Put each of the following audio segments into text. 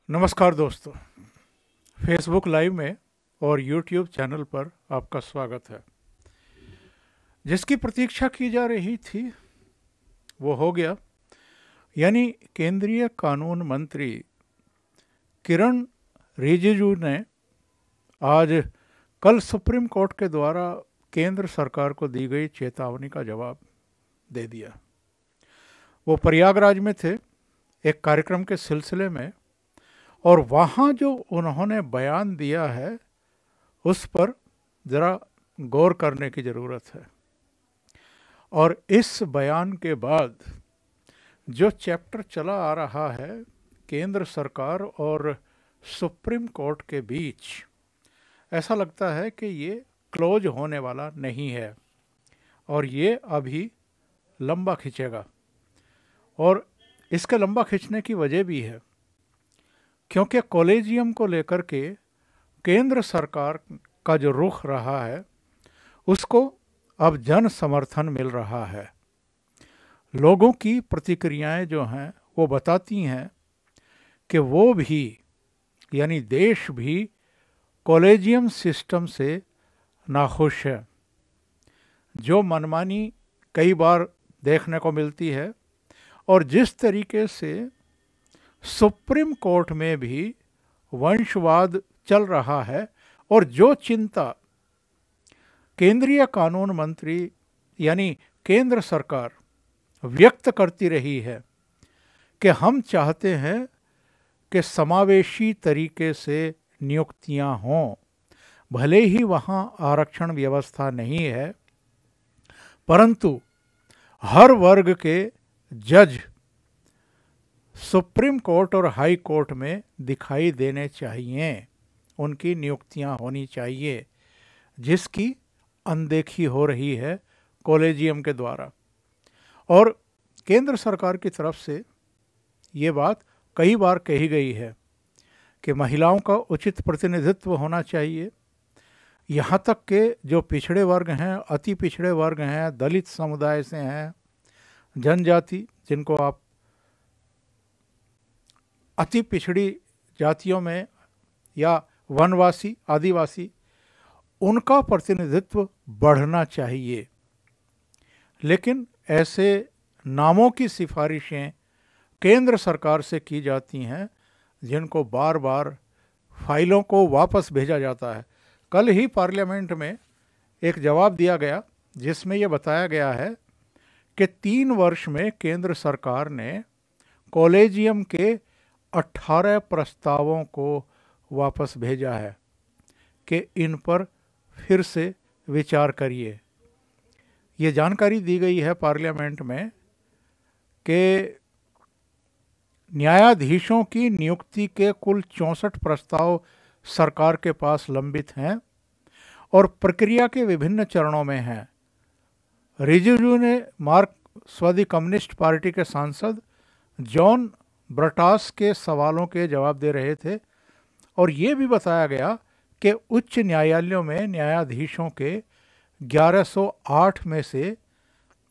नमस्कार दोस्तों, Facebook live में और यूट्यूब चैनल पर आपका स्वागत है। जिसकी प्रतीक्षा की जा रही थी वो हो गया, यानी केंद्रीय कानून मंत्री किरण रिजिजू ने आज कल सुप्रीम कोर्ट के द्वारा केंद्र सरकार को दी गई चेतावनी का जवाब दे दिया। वो प्रयागराज में थे एक कार्यक्रम के सिलसिले में, और वहाँ जो उन्होंने बयान दिया है उस पर ज़रा गौर करने की ज़रूरत है। और इस बयान के बाद जो चैप्टर चला आ रहा है केंद्र सरकार और सुप्रीम कोर्ट के बीच, ऐसा लगता है कि ये क्लोज होने वाला नहीं है और ये अभी लंबा खींचेगा। और इसके लंबा खींचने की वजह भी है क्योंकि कॉलेजियम को लेकर के केंद्र सरकार का जो रुख रहा है उसको अब जन समर्थन मिल रहा है। लोगों की प्रतिक्रियाएं जो हैं वो बताती हैं कि वो भी, यानी देश भी, कॉलेजियम सिस्टम से नाखुश है। जो मनमानी कई बार देखने को मिलती है और जिस तरीके से सुप्रीम कोर्ट में भी वंशवाद चल रहा है, और जो चिंता केंद्रीय कानून मंत्री यानी केंद्र सरकार व्यक्त करती रही है कि हम चाहते हैं कि समावेशी तरीके से नियुक्तियां हों, भले ही वहाँ आरक्षण व्यवस्था नहीं है, परंतु हर वर्ग के जज सुप्रीम कोर्ट और हाई कोर्ट में दिखाई देने चाहिए, उनकी नियुक्तियां होनी चाहिए, जिसकी अनदेखी हो रही है कॉलेजियम के द्वारा। और केंद्र सरकार की तरफ से ये बात कई बार कही गई है कि महिलाओं का उचित प्रतिनिधित्व होना चाहिए। यहाँ तक कि जो पिछड़े वर्ग हैं, अति पिछड़े वर्ग हैं, दलित समुदाय से हैं, जनजाति, जिनको आप अति पिछड़ी जातियों में, या वनवासी, आदिवासी, उनका प्रतिनिधित्व बढ़ना चाहिए। लेकिन ऐसे नामों की सिफारिशें केंद्र सरकार से की जाती हैं जिनको बार बार फाइलों को वापस भेजा जाता है। कल ही पार्लियामेंट में एक जवाब दिया गया जिसमें यह बताया गया है कि 3 वर्ष में केंद्र सरकार ने कॉलेजियम के 18 प्रस्तावों को वापस भेजा है कि इन पर फिर से विचार करिए। ये जानकारी दी गई है पार्लियामेंट में कि न्यायाधीशों की नियुक्ति के कुल 64 प्रस्ताव सरकार के पास लंबित हैं और प्रक्रिया के विभिन्न चरणों में हैं। रिजिजू ने मार्क्सवादी कम्युनिस्ट पार्टी के सांसद जॉन ब्रटास के सवालों के जवाब दे रहे थे, और ये भी बताया गया कि उच्च न्यायालयों में न्यायाधीशों के 1108 में से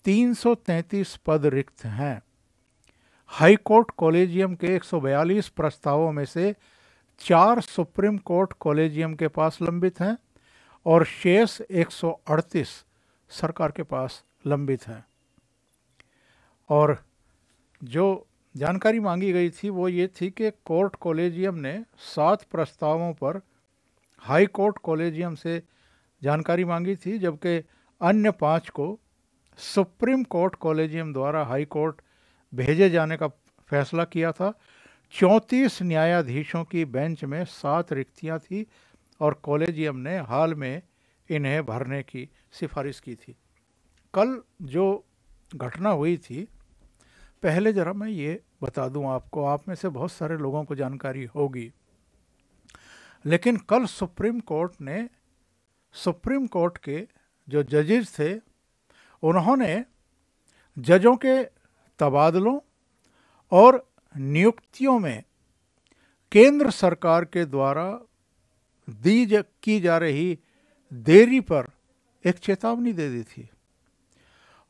333 पद रिक्त हैं। हाई कोर्ट कॉलेजियम के 142 प्रस्तावों में से 4 सुप्रीम कोर्ट कॉलेजियम के पास लंबित हैं और शेष 138 सरकार के पास लंबित हैं। और जो जानकारी मांगी गई थी वो ये थी कि कोर्ट कॉलेजियम ने 7 प्रस्तावों पर हाई कोर्ट कॉलेजियम से जानकारी मांगी थी, जबकि अन्य 5 को सुप्रीम कोर्ट कॉलेजियम द्वारा हाई कोर्ट भेजे जाने का फैसला किया था। 34 न्यायाधीशों की बेंच में 7 रिक्तियां थी और कॉलेजियम ने हाल में इन्हें भरने की सिफारिश की थी। कल जो घटना हुई थी, पहले ज़रा मैं ये बता दूं आपको, आप में से बहुत सारे लोगों को जानकारी होगी, लेकिन कल सुप्रीम कोर्ट के जो जजेस थे उन्होंने जजों के तबादलों और नियुक्तियों में केंद्र सरकार के द्वारा की जा रही देरी पर एक चेतावनी दे दी थी।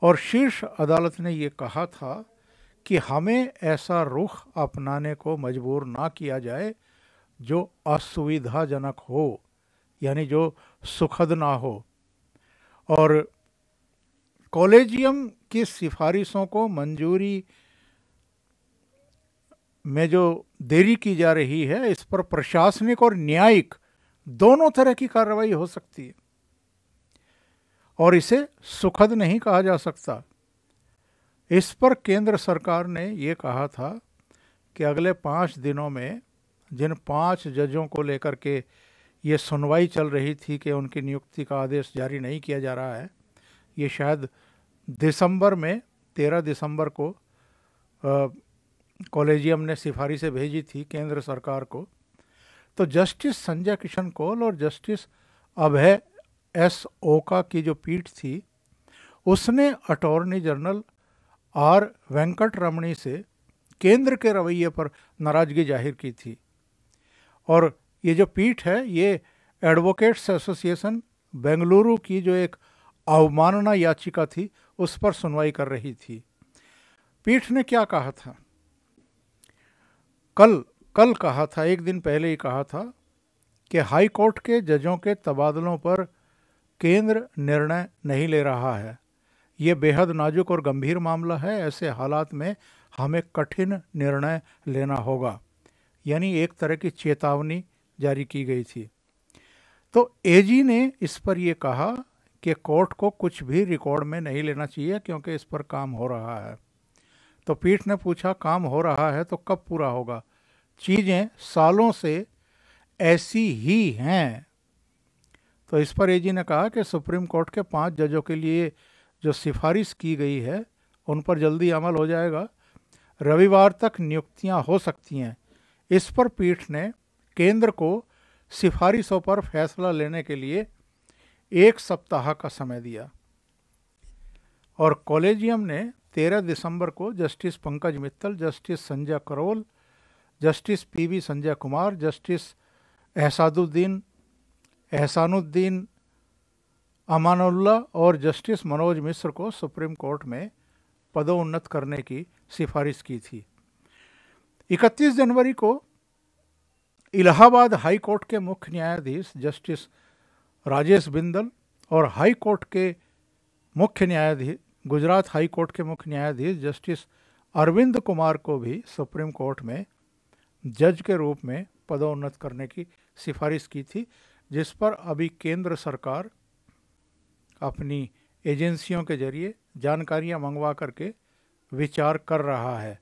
और शीर्ष अदालत ने ये कहा था कि हमें ऐसा रुख अपनाने को मजबूर ना किया जाए जो असुविधाजनक हो, यानी जो सुखद ना हो। और कॉलेजियम की सिफारिशों को मंजूरी में जो देरी की जा रही है, इस पर प्रशासनिक और न्यायिक दोनों तरह की कार्रवाई हो सकती है और इसे सुखद नहीं कहा जा सकता। इस पर केंद्र सरकार ने ये कहा था कि अगले 5 दिनों में जिन 5 जजों को लेकर के ये सुनवाई चल रही थी कि उनकी नियुक्ति का आदेश जारी नहीं किया जा रहा है, ये शायद दिसंबर में 13 दिसंबर को कॉलेजियम ने सिफारिशें भेजी थी केंद्र सरकार को। तो जस्टिस संजय किशन कौल और जस्टिस अभय एस ओका की जो पीठ थी, उसने अटॉर्नी जनरल आर वेंकट रमणी से केंद्र के रवैये पर नाराजगी जाहिर की थी। और ये जो पीठ है, ये एडवोकेट्स एसोसिएशन बेंगलुरु की जो एक अवमानना याचिका थी, उस पर सुनवाई कर रही थी। पीठ ने क्या कहा था? कल कहा था, एक दिन पहले ही कहा था कि हाई कोर्ट के जजों के तबादलों पर केंद्र निर्णय नहीं ले रहा है। ये बेहद नाजुक और गंभीर मामला है। ऐसे हालात में हमें कठिन निर्णय लेना होगा, यानी एक तरह की चेतावनी जारी की गई थी। तो एजी ने इस पर यह कहा कि कोर्ट को कुछ भी रिकॉर्ड में नहीं लेना चाहिए क्योंकि इस पर काम हो रहा है। तो पीठ ने पूछा, काम हो रहा है तो कब पूरा होगा? चीज़ें सालों से ऐसी ही हैं। तो इस पर एजी ने कहा कि सुप्रीम कोर्ट के 5 जजों के लिए जो सिफारिश की गई है उन पर जल्दी अमल हो जाएगा। रविवार तक नियुक्तियां हो सकती हैं। इस पर पीठ ने केंद्र को सिफारिशों पर फैसला लेने के लिए 1 सप्ताह का समय दिया। और कॉलेजियम ने 13 दिसंबर को justice Pankaj Mittal, justice Sanjay Karol, justice PV Sanjay Kumar, justice Ahsanuddin Amanullah और जस्टिस मनोज मिश्र को सुप्रीम कोर्ट में पदोन्नत करने की सिफारिश की थी। 31 जनवरी को इलाहाबाद हाई कोर्ट के मुख्य न्यायाधीश जस्टिस राजेश बिंदल और हाई कोर्ट के मुख्य न्यायाधीश, गुजरात हाई कोर्ट के मुख्य न्यायाधीश जस्टिस अरविंद कुमार को भी सुप्रीम कोर्ट में जज के रूप में पदोन्नत करने की सिफारिश की थी, जिस पर अभी केंद्र सरकार अपनी एजेंसियों के जरिए जानकारियां मंगवा करके विचार कर रहा है।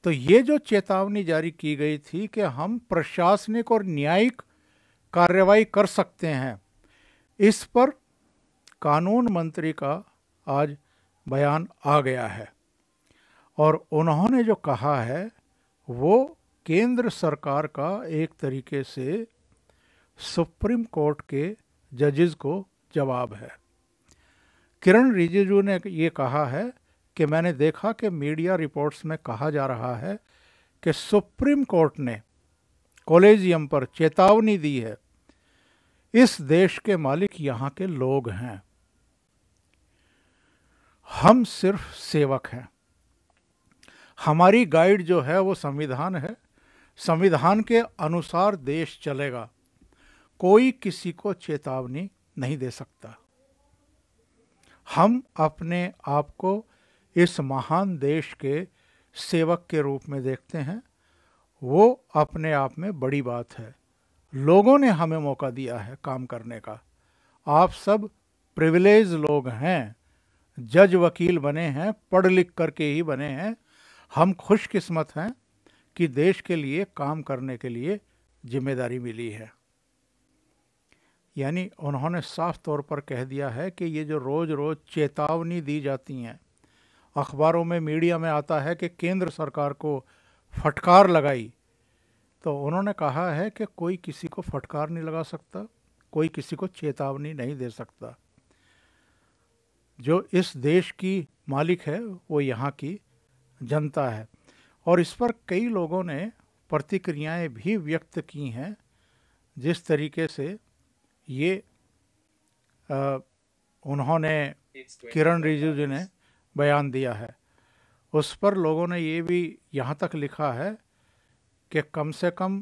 तो ये जो चेतावनी जारी की गई थी कि हम प्रशासनिक और न्यायिक कार्रवाई कर सकते हैं, इस पर कानून मंत्री का आज बयान आ गया है और उन्होंने जो कहा है वो केंद्र सरकार का एक तरीके से सुप्रीम कोर्ट के जजेस को जवाब है। किरण रिजिजू ने ये कहा है कि मैंने देखा कि मीडिया रिपोर्ट्स में कहा जा रहा है कि सुप्रीम कोर्ट ने कॉलेजियम पर चेतावनी दी है। इस देश के मालिक यहाँ के लोग हैं, हम सिर्फ सेवक हैं। हमारी गाइड जो है वो संविधान है। संविधान के अनुसार देश चलेगा। कोई किसी को चेतावनी नहीं दे सकता। हम अपने आप को इस महान देश के सेवक के रूप में देखते हैं। वो अपने आप में बड़ी बात है। लोगों ने हमें मौका दिया है काम करने का। आप सब प्रिविलेज लोग हैं, जज वकील बने हैं, पढ़ लिख करके ही बने हैं। हम खुशकिस्मत हैं कि देश के लिए काम करने के लिए जिम्मेदारी मिली है। यानी उन्होंने साफ तौर पर कह दिया है कि ये जो रोज़ रोज़ चेतावनी दी जाती हैं, अखबारों में, मीडिया में आता है कि केंद्र सरकार को फटकार लगाई, तो उन्होंने कहा है कि कोई किसी को फटकार नहीं लगा सकता, कोई किसी को चेतावनी नहीं दे सकता। जो इस देश की मालिक है वो यहाँ की जनता है। और इस पर कई लोगों ने प्रतिक्रियाएं भी व्यक्त की हैं। जिस तरीके से ये उन्होंने किरण रिजिजू ने बयान दिया है, उस पर लोगों ने ये भी यहाँ तक लिखा है कि कम से कम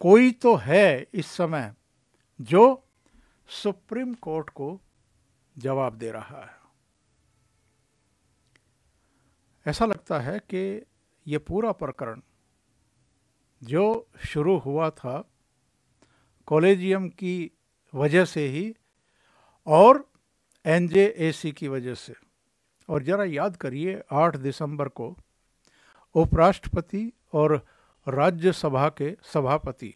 कोई तो है इस समय जो सुप्रीम कोर्ट को जवाब दे रहा है। ऐसा लगता है कि ये पूरा प्रकरण जो शुरू हुआ था कॉलेजियम की वजह से ही और एनजेएसी की वजह से। और ज़रा याद करिए 8 दिसंबर को उपराष्ट्रपति और राज्यसभा के सभापति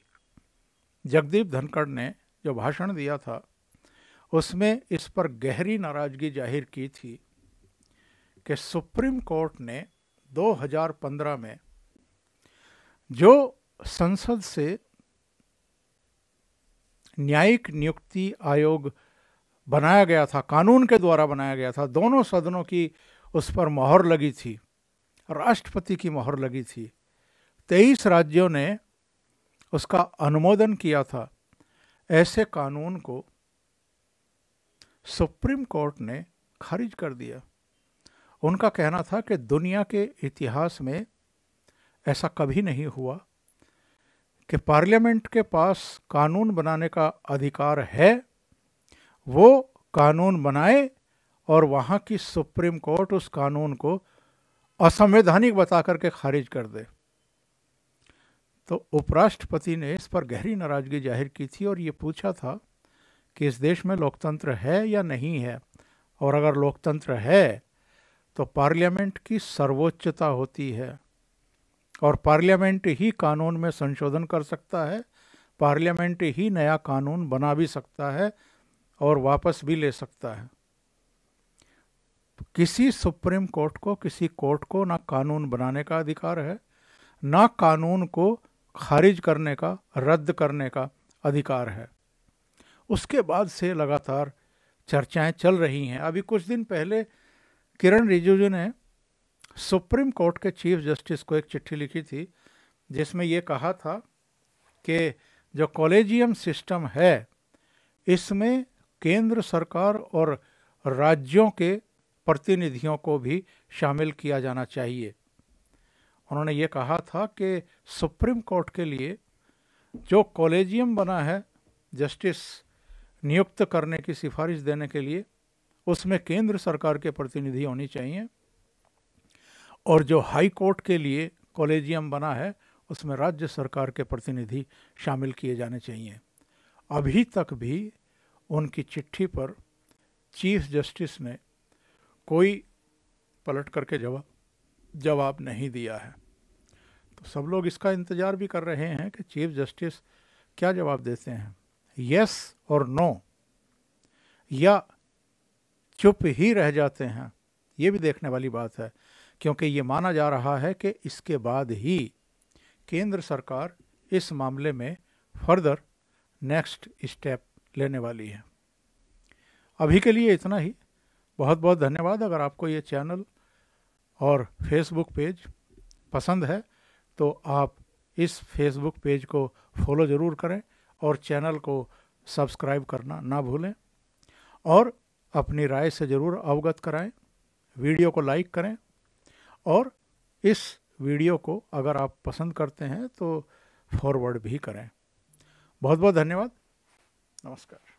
जगदीप धनखड़ ने जो भाषण दिया था उसमें इस पर गहरी नाराज़गी जाहिर की थी कि सुप्रीम कोर्ट ने 2015 में जो संसद से न्यायिक नियुक्ति आयोग बनाया गया था, कानून के द्वारा बनाया गया था, दोनों सदनों की उस पर मोहर लगी थी, राष्ट्रपति की मोहर लगी थी, 23 राज्यों ने उसका अनुमोदन किया था। ऐसे कानून को सुप्रीम कोर्ट ने खारिज कर दिया। उनका कहना था कि दुनिया के इतिहास में ऐसा कभी नहीं हुआ कि पार्लियामेंट के पास कानून बनाने का अधिकार है, वो कानून बनाए और वहाँ की सुप्रीम कोर्ट उस कानून को असंवैधानिक बता करके खारिज कर दे। तो उपराष्ट्रपति ने इस पर गहरी नाराज़गी जाहिर की थी और ये पूछा था कि इस देश में लोकतंत्र है या नहीं है, और अगर लोकतंत्र है तो पार्लियामेंट की सर्वोच्चता होती है और पार्लियामेंट ही कानून में संशोधन कर सकता है, पार्लियामेंट ही नया कानून बना भी सकता है और वापस भी ले सकता है। किसी सुप्रीम कोर्ट को, किसी कोर्ट को ना कानून बनाने का अधिकार है, ना कानून को खारिज करने का, रद्द करने का अधिकार है। उसके बाद से लगातार चर्चाएं चल रही हैं। अभी कुछ दिन पहले किरण रिजिजू ने सुप्रीम कोर्ट के चीफ जस्टिस को एक चिट्ठी लिखी थी जिसमें ये कहा था कि जो कॉलेजियम सिस्टम है इसमें केंद्र सरकार और राज्यों के प्रतिनिधियों को भी शामिल किया जाना चाहिए। उन्होंने ये कहा था कि सुप्रीम कोर्ट के लिए जो कॉलेजियम बना है जस्टिस नियुक्त करने की सिफारिश देने के लिए, उसमें केंद्र सरकार के प्रतिनिधि होनी चाहिए, और जो हाई कोर्ट के लिए कॉलेजियम बना है उसमें राज्य सरकार के प्रतिनिधि शामिल किए जाने चाहिए। अभी तक भी उनकी चिट्ठी पर चीफ जस्टिस ने कोई पलट करके जवाब नहीं दिया है। तो सब लोग इसका इंतज़ार भी कर रहे हैं कि चीफ जस्टिस क्या जवाब देते हैं, यस और नो, या चुप ही रह जाते हैं। ये भी देखने वाली बात है, क्योंकि ये माना जा रहा है कि इसके बाद ही केंद्र सरकार इस मामले में फर्दर नेक्स्ट स्टेप लेने वाली है। अभी के लिए इतना ही। बहुत बहुत धन्यवाद। अगर आपको ये चैनल और फेसबुक पेज पसंद है तो आप इस फेसबुक पेज को फॉलो ज़रूर करें और चैनल को सब्सक्राइब करना ना भूलें, और अपनी राय से ज़रूर अवगत कराएं। वीडियो को लाइक करें और इस वीडियो को अगर आप पसंद करते हैं तो फॉरवर्ड भी करें। बहुत बहुत धन्यवाद। नमस्कार।